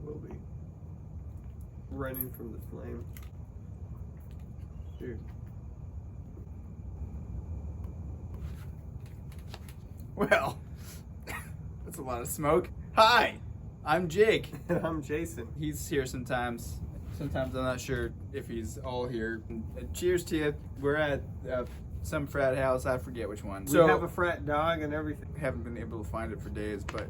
will be. Running from the flame. Dude. Well, that's a lot of smoke. Hi, I'm Jake. I'm Jason. He's here sometimes. Sometimes I'm not sure if he's all here. Cheers to you. We're at some frat house. I forget which one. We have a frat dog and everything. Haven't been able to find it for days, but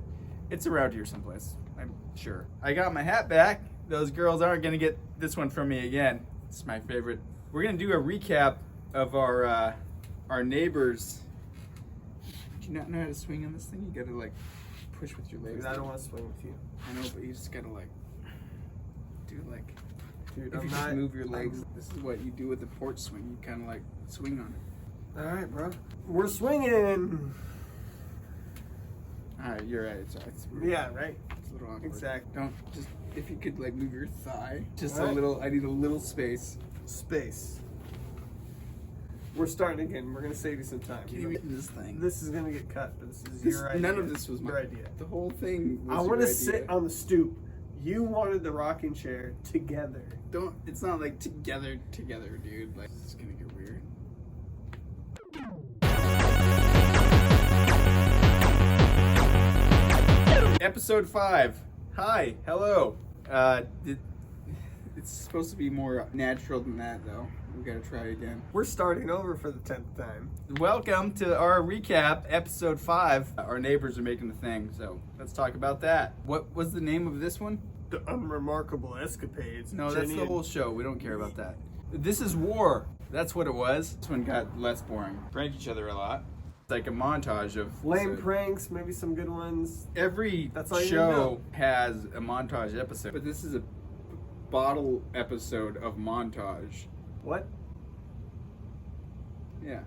it's around here someplace, I'm sure. I got my hat back. Those girls aren't going to get this one from me again. It's my favorite. We're going to do a recap of our neighbors. Do you not know how to swing on this thing? You got to like push with your legs. Dude, I don't want to swing with you. I know, but you just got to like do like. Dude, If you just move your legs, this is what you do with the porch swing. You kind of like swing on it. All right, bro. We're swinging. All right, you're right. It's weird. Yeah, right. It's a little awkward. Exactly. Don't just if you could like move your thigh, just All right. a little. I need a little space. Space. We're starting again. We're gonna save you some time. Can you get this thing? This is gonna get cut, but this is your idea. None of this was your my idea. The whole thing was I your want to idea. sit on the stoop. You wanted the rocking chair together. Don't. It's not like together, dude. Like it's gonna get weird. Episode 5. Hi. Hello. It's supposed to be more natural than that, though. We gotta try again. We're starting over for the 10th time. Welcome to our recap, episode 5. Our neighbors are making the thing, so let's talk about that. What was the name of this one? The unremarkable escapades. No, that's the whole show. We don't care about that. This is war. That's what it was. This one got less boring. Prank each other a lot. It's like a montage of lame pranks, maybe some good ones. Every That's all you show know. has a montage episode, but this is a bottle episode of montage. What? Yeah.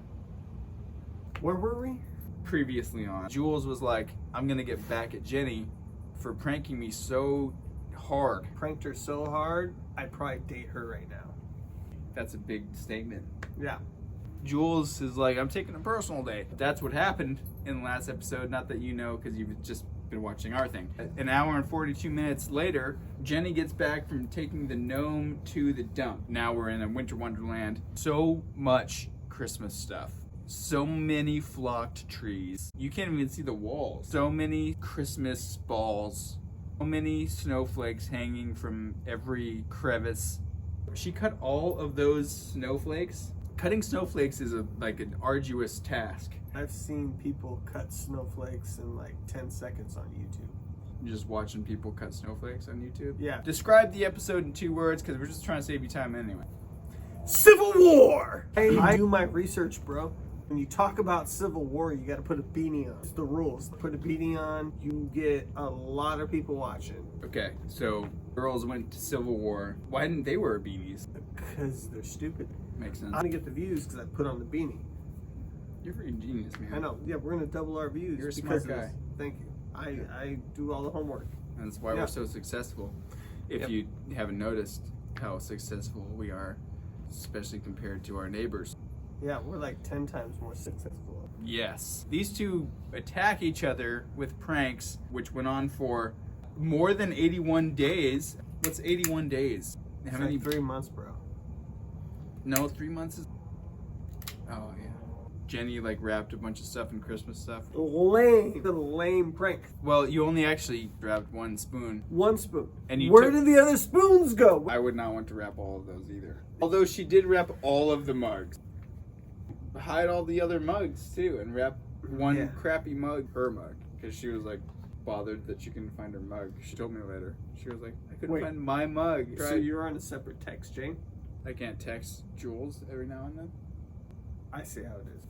Where were we? Previously on, Jules was like, I'm gonna get back at Jenny for pranking me so hard. Pranked her so hard, I'd probably date her right now. That's a big statement. Yeah. Jules is like, I'm taking a personal day. That's what happened in the last episode. Not that you know, because you've just been watching our thing. An hour and 42 minutes later, Jenny gets back from taking the gnome to the dump. Now we're in a winter wonderland. So much Christmas stuff. So many flocked trees. You can't even see the walls. So many Christmas balls. So many snowflakes hanging from every crevice. She cut all of those snowflakes. Cutting snowflakes is like an arduous task. I've seen people cut snowflakes in like 10 seconds on YouTube. You're just watching people cut snowflakes on YouTube? Yeah. Describe the episode in 2 words, because we're just trying to save you time anyway. Civil War! Hey, I do my research, bro. When you talk about Civil War, you gotta put a beanie on. It's the rules. Put a beanie on, you get a lot of people watching. Okay, so girls went to Civil War. Why didn't they wear beanies? Because they're stupid. Makes sense. I'm gonna get the views because I put on the beanie. You're a freaking genius, man. I know. Yeah, we're gonna double our views. You're a because smart of this. Thank you. I do all the homework. And that's why Yeah. we're so successful. If Yep. you haven't noticed how successful we are, especially compared to our neighbors. Yeah, we're like 10 times more successful. Yes. These two attack each other with pranks, which went on for more than 81 days. What's 81 days? It's like 3 months, bro. No, 3 months is... Oh, yeah. Jenny, like, wrapped a bunch of stuff in Christmas stuff. Lame. The lame prank. Well, you only actually wrapped 1 spoon. 1 spoon. And you Where took- did the other spoons go? I would not want to wrap all of those either. Although she did wrap all of the mugs. Hide all the other mugs, too, and wrap one crappy mug, her mug. Because she was, like, bothered that she couldn't find her mug. She told me later. She was like, I couldn't find my mug. So you're on a separate text chain? I can't text Jules every now and then. I see how it is.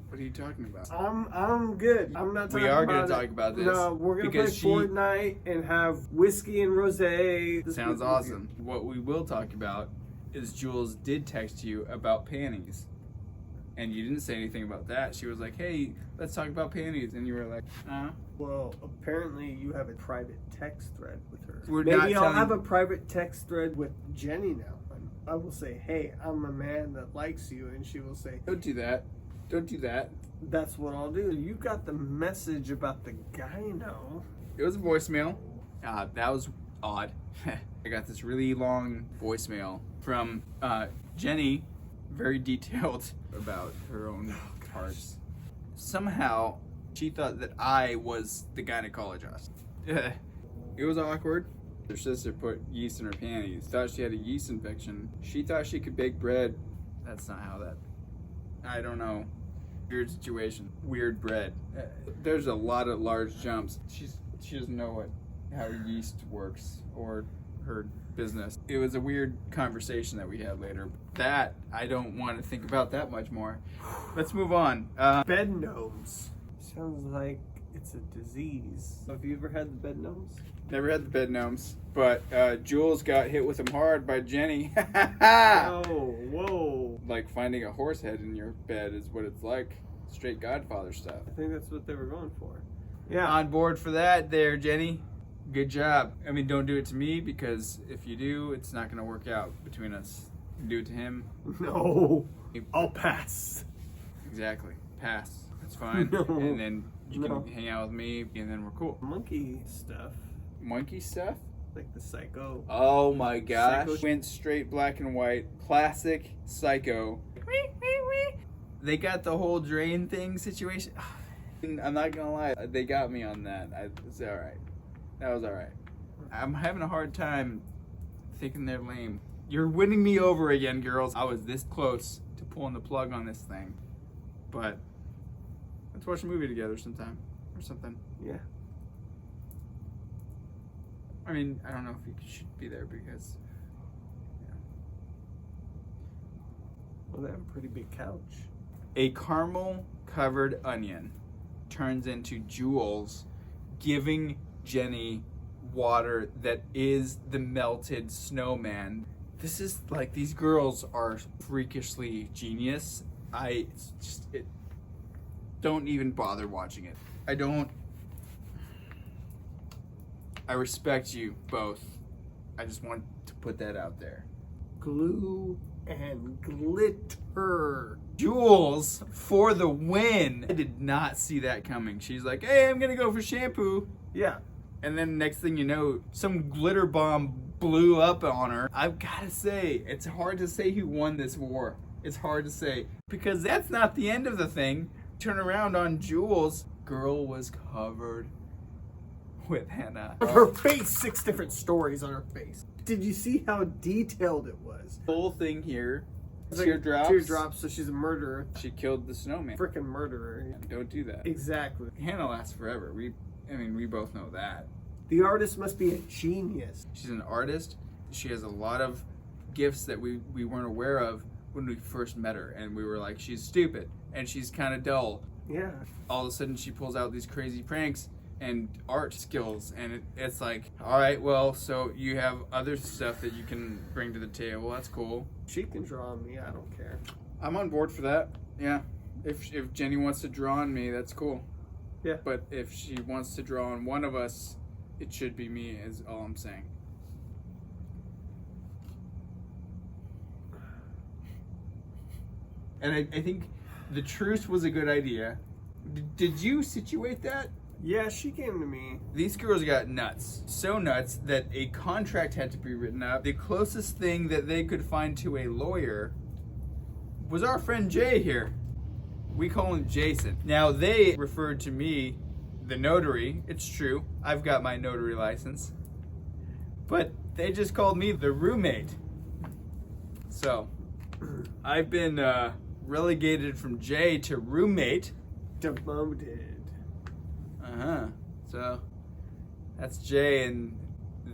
What are you talking about? I'm good. I'm not talking about We are going to talk about this. No, we're going to play Fortnite and have whiskey and rosé. Sounds awesome. What we will talk about is Jules did text you about panties. And you didn't say anything about that. She was like, hey, let's talk about panties. And you were like, Well, apparently you have a private text thread with her. Maybe I'll have a private text thread with Jenny now. I will say, hey, I'm a man that likes you. And she will say, don't do that. Don't do that. That's what I'll do. You got the message about the guy now. It was a voicemail. That was odd. I got this really long voicemail from Jenny, very detailed about her own parts. Somehow, she thought that I was the gynecologist. It was awkward. Her sister put yeast in her panties. Thought she had a yeast infection. She thought she could bake bread. That's not how that... I don't know. Weird situation. Weird bread. There's a lot of large jumps. She doesn't know how yeast works or her business. It was a weird conversation that we had later. That, I don't want to think about that much more. Let's move on. Bed gnomes. Sounds like it's a disease. Have you ever had the bed gnomes? Never had the bed gnomes, but Jules got hit with them hard by Jenny. Oh, whoa. Like finding a horse head in your bed is what it's like. Straight Godfather stuff. I think that's what they were going for. Yeah. On board for that there, Jenny. Good job. I mean, don't do it to me, because if you do, it's not going to work out between us. You can do it to him. No. I'll pass. Exactly. Pass. That's fine. No. And then you can hang out with me, and then we're cool. Monkey stuff. Monkey stuff? Like the Psycho. Oh my gosh. Psycho. Went straight black and white. Classic Psycho. They got the whole drain thing situation. I'm not gonna lie, they got me on that. It's alright. That was alright. I'm having a hard time thinking they're lame. You're winning me over again, girls. I was this close to pulling the plug on this thing. But let's watch a movie together sometime or something. Yeah. I mean, I don't know if you should be there because... Well, they have a pretty big couch. A caramel-covered onion turns into Jules giving Jenny water that is the melted snowman. This is like, these girls are freakishly genius. Don't even bother watching it. I respect you both. I just want to put that out there. Glue and glitter. Jules for the win. I did not see that coming. She's like, hey, I'm gonna go for shampoo. Yeah. And then next thing you know, some glitter bomb blew up on her. I've gotta say, it's hard to say who won this war. It's hard to say, because that's not the end of the thing. Turn around on Jules. Girl was covered with henna. Her face, 6 different stories on her face. Did you see how detailed it was? The whole thing here, It's like teardrops. Teardrops, so she's a murderer. She killed the snowman. Freaking murderer. Don't do that. Exactly. Henna lasts forever. We both know that. The artist must be a genius. She's an artist. She has a lot of gifts that we weren't aware of when we first met her, and we were like, she's stupid and she's kind of dull. Yeah. All of a sudden she pulls out these crazy pranks and art skills, and it's like, all right, well, so you have other stuff that you can bring to the table. That's cool. She can draw on me. I don't care. I'm on board for that. Yeah. If Jenny wants to draw on me, that's cool. Yeah. But if she wants to draw on one of us, it should be me, is all I'm saying. And I think the truce was a good idea. Did you situate that? Yeah, she came to me. These girls got nuts. So nuts that a contract had to be written up. The closest thing that they could find to a lawyer was our friend Jay here. We call him Jason. Now, they referred to me, the notary. It's true. I've got my notary license. But they just called me the roommate. So, I've been relegated from Jay to roommate. Demoted. So, that's Jay and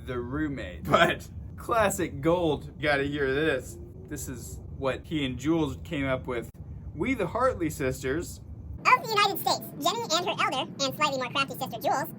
the roommate. But, classic gold. You gotta hear this. This is what he and Jules came up with. We, the Hartley sisters, of the United States, Jenny and her elder and slightly more crafty sister Jules,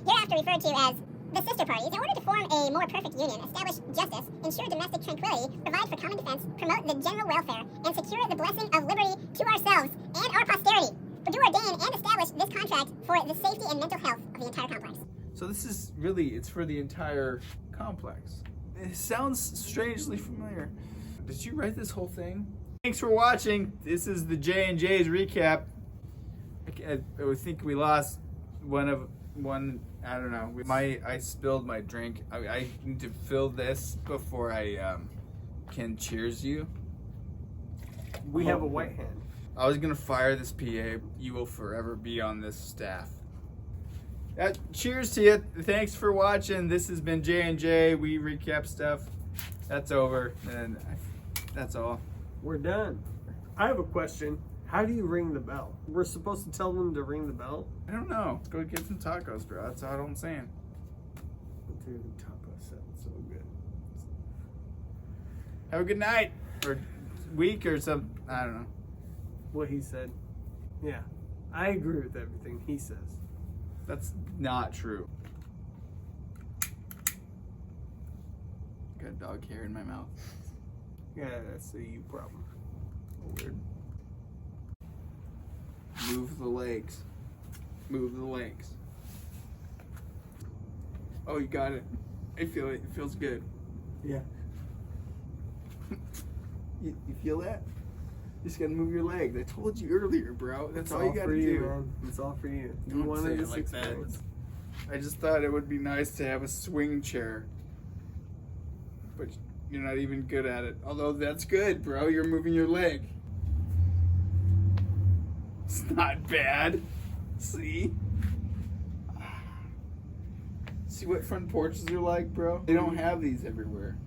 hereafter referred to as the sister parties, in order to form a more perfect union, establish justice, ensure domestic tranquility, provide for common defense, promote the general welfare, and secure the blessing of liberty to ourselves and our posterity, do ordain and establish this contract for the safety and mental health of the entire complex. So this is really, it's for the entire complex. It sounds strangely familiar. Did you write this whole thing? Thanks for watching. This is the J&J's recap. I think we lost one of one, I don't know. I spilled my drink. I need to fill this before I can cheers you. We have a white hand. I was gonna fire this PA. You will forever be on this staff. Cheers to you. Thanks for watching. This has been J&J. We recap stuff. That's over, and that's all. We're done. I have a question. How do you ring the bell? We're supposed to tell them to ring the bell? I don't know. Let's go get some tacos, bro. That's all I'm saying. Dude, taco sounds so good. Have a good night or week or something. I don't know. What he said. Yeah, I agree with everything he says. That's not true. Got dog hair in my mouth. Yeah, that's a you problem. Weird. Move the legs. Move the legs. Oh, you got it. I feel it. It feels good. Yeah. You feel that? You just gotta move your legs. I told you earlier, bro. That's all you gotta for do. you, man. It's all for you. You Don't wanted say it this like that. experience. I just thought it would be nice to have a swing chair. But you're not even good at it. Although that's good, bro. You're moving your leg. It's not bad. See? See what front porches are like, bro? They don't have these everywhere.